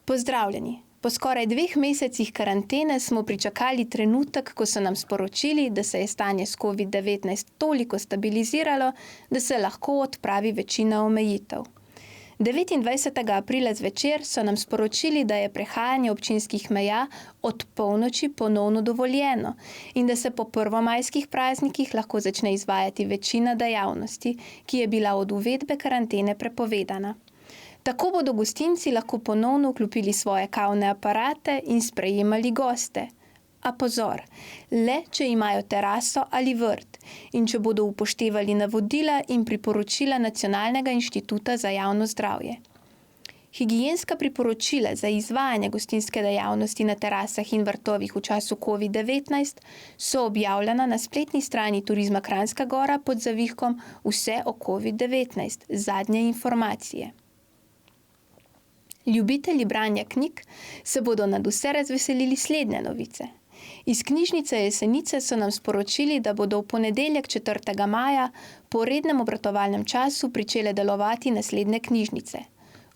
Pozdravljeni! Po skoraj 2 mesecih karantene smo pričakali trenutek, ko so nam sporočili, da se je stanje s COVID-19 toliko stabiliziralo, da se lahko odpravi večina omejitev. 29. aprila zvečer so nam sporočili, da je prehajanje občinskih meja od polnoči ponovno dovoljeno in da se po prvomajskih praznikih lahko začne izvajati večina dejavnosti, ki je bila od uvedbe karantene prepovedana. Tako bodo gostinci lahko ponovno vklopili svoje kavne aparate in sprejemali goste. A pozor, le če imajo teraso ali vrt in če bodo upoštevali navodila in priporočila Nacionalnega inštituta za javno zdravje. Higienska priporočila za izvajanje gostinske dejavnosti na terasah in vrtovih v času COVID-19 so objavljena na spletni strani Turizma Kranjska Gora pod zavihkom Vse o COVID-19, zadnje informacije. Ljubitelji branja knjig se bodo nadvse razveselili slednje novice. Iz knjižnice Jesenice so nam sporočili, da bodo v ponedeljek 4. maja po rednem obratovalnem času pričele delovati naslednje knjižnice: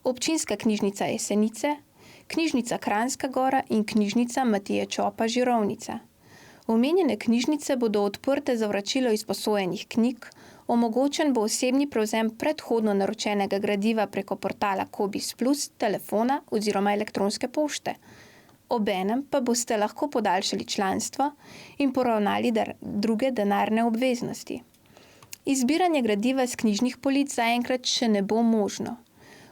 Občinska knjižnica Jesenice, Knjižnica Kranjska Gora in Knjižnica Matije Čopa Žirovnica. Omenjene knjižnice bodo odprte za vračilo izposojenih knjig, omogočen bo osebni prevzem predhodno naročenega gradiva preko portala Cobiss Plus, telefona oziroma elektronske pošte. Obenem pa boste lahko podaljšali članstvo in poravnali druge denarne obveznosti. Izbiranje gradiva s knjižnih polic zaenkrat še ne bo možno.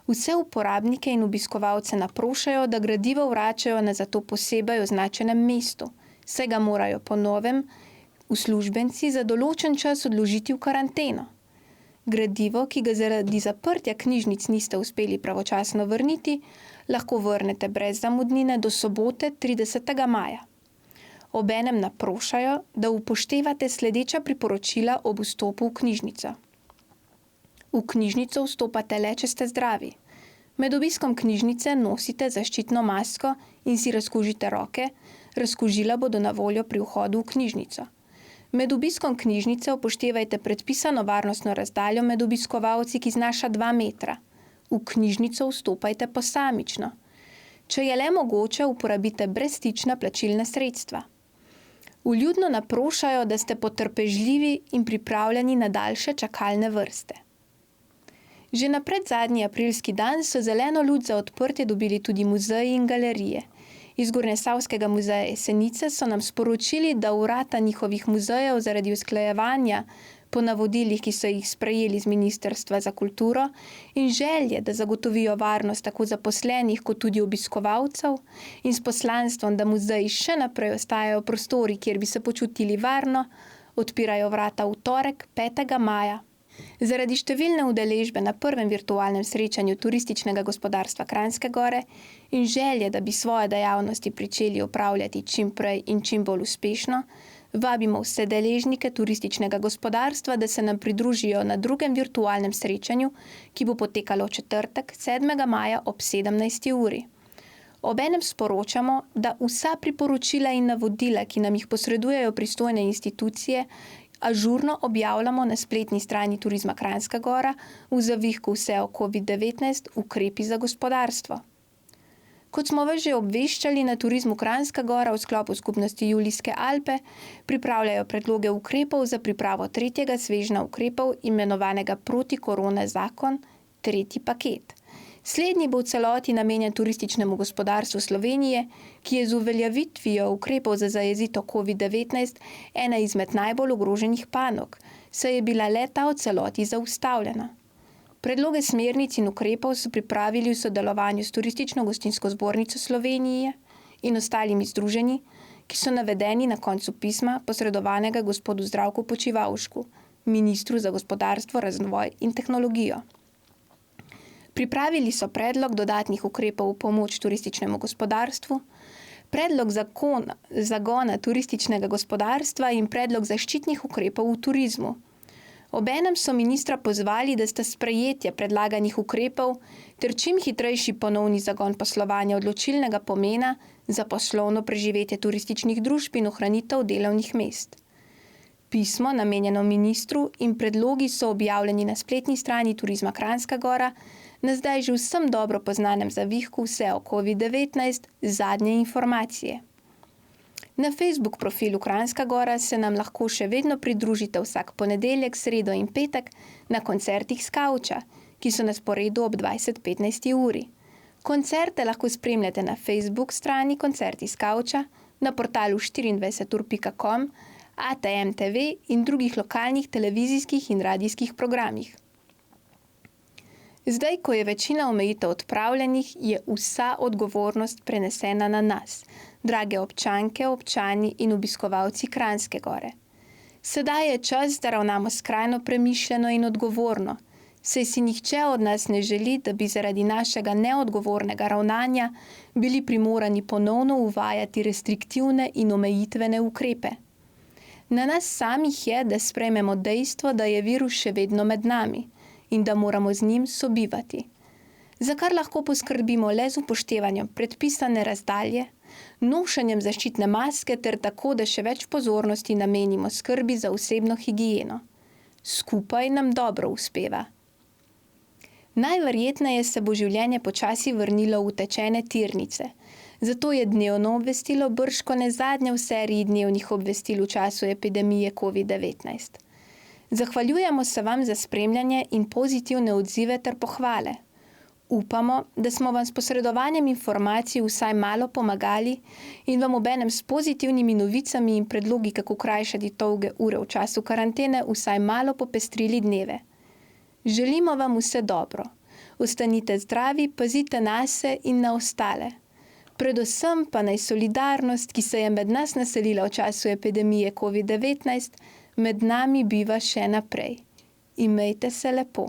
Vse uporabnike in obiskovalce naprošajo, da gradivo vračajo na za to posebej označenem mestu, saj ga morajo po novem uslužbenci za določen čas odložiti v karanteno. Gradivo, ki ga zaradi zaprtja knjižnic niste uspeli pravočasno vrniti, lahko vrnete brez zamudnine do sobote 30. maja. Obenem naprošajo, da upoštevate sledeča priporočila ob vstopu v knjižnico. V knjižnico vstopate le, če ste zdravi. Med obiskom knjižnice nosite zaščitno masko in si razkužite roke, razkužila bodo na voljo pri vhodu v knjižnico. Med obiskom knjižnice upoštevajte predpisano varnostno razdaljo med obiskovalci, ki znaša 2 metra. V knjižnico vstopajte posamično. Če je le mogoče, uporabite brezstična plačilna sredstva. Vljudno naprošajo, da ste potrpežljivi in pripravljeni na daljše čakalne vrste. Že na predzadnji aprilski dan so zeleno luč za odprtje dobili tudi muzeji in galerije. Iz Gornjesavskega muzeja Jesenice so nam sporočili, da vrata njihovih muzejev zaradi usklajevanja po navodilih, ki so jih sprejeli z Ministrstva za kulturo in želje, da zagotovijo varnost tako zaposlenih kot tudi obiskovalcev in s poslanstvom, da muzeji še naprej ostajajo prostori, kjer bi se počutili varno, odpirajo vrata v torek 5. maja. Zaradi številne udeležbe na prvem virtualnem srečanju turističnega gospodarstva Kranjske Gore in želje, da bi svoje dejavnosti pričeli opravljati čim prej in čim bolj uspešno, vabimo vse deležnike turističnega gospodarstva, da se nam pridružijo na drugem virtualnem srečanju, ki bo potekalo v četrtek 7. maja ob 17. uri. Obenem sporočamo, da vsa priporočila in navodila, ki nam jih posredujejo pristojne institucije, ažurno objavljamo na spletni strani Turizma Kranjska Gora v zavihku Vse o COVID-19 ukrepi za gospodarstvo. Kot smo vas že obveščali, na Turizmu Kranjska Gora v sklopu skupnosti Julijske Alpe pripravljajo predloge ukrepov za pripravo 3. svežnja ukrepov imenovanega Protikorona zakon, 3. paket. Slednji bo v celoti namenjen turističnemu gospodarstvu Slovenije, ki je z uveljavitvijo ukrepov za zajezitev COVID-19 ena izmed najbolj ogroženih panog, saj je bila le-ta v celoti zaustavljena. Predloge smernic in ukrepov so pripravili v sodelovanju s Turistično-gostinsko zbornico Slovenije in ostalimi združenji, ki so navedeni na koncu pisma posredovanega gospodu Zdravku Počivalšku, ministru za gospodarstvo, razvoj in tehnologijo. Pripravili so predlog dodatnih ukrepov v pomoč turističnemu gospodarstvu, predlog zagona turističnega gospodarstva in predlog zaščitnih ukrepov v turizmu. Obenem so ministra pozvali, da sta sprejetje predlaganih ukrepov ter čim hitrejši ponovni zagon poslovanja odločilnega pomena za poslovno preživetje turističnih družb in ohranitev delovnih mest. Pismo, namenjeno ministru, in predlogi so objavljeni na spletni strani Turizma Kranjska Gora, na zdaj že vsem dobro poznanem zavihku Vse o COVID-19 zadnje informacije. Na Facebook profilu Kranjska Gora se nam lahko še vedno pridružite vsak ponedeljek, sredo in petek na koncertih s kavča, ki so na sporedu ob 20:15 uri. Koncerte lahko spremljate na Facebook strani Koncerti s kavča, na portalu 24ur.com, ATM TV in drugih lokalnih televizijskih in radijskih programih. Zdaj, ko je večina omejitev odpravljenih, je vsa odgovornost prenesena na nas, drage občanke, občani in obiskovalci Kranjske Gore. Sedaj je čas, da ravnamo skrajno premišljeno in odgovorno, saj si nihče od nas ne želi, da bi zaradi našega neodgovornega ravnanja bili primorani ponovno uvajati restriktivne in omejitvene ukrepe. Na nas samih je, da sprejmemo dejstvo, da je virus še vedno med nami in da moramo z njim sobivati. Za kar lahko poskrbimo le z upoštevanjem predpisane razdalje, nošenjem zaščitne maske ter tako, da še več pozornosti namenimo skrbi za osebno higieno. Skupaj nam dobro uspeva. Najverjetneje se bo življenje počasi vrnilo v utečene tirnice, zato je dnevno obvestilo bržkone zadnje v seriji dnevnih obvestil v času epidemije COVID-19. Zahvaljujemo se vam za spremljanje in pozitivne odzive ter pohvale. Upamo, da smo vam s posredovanjem informacij vsaj malo pomagali in vam obenem s pozitivnimi novicami in predlogi, kako krajšati dolge ure v času karantene, vsaj malo popestrili dneve. Želimo vam vse dobro. Ostanite zdravi, pazite nase in na ostale. Predvsem pa naj solidarnost, ki se je med nas naselila v času epidemije COVID-19, med nami biva še naprej. Imejte se lepo.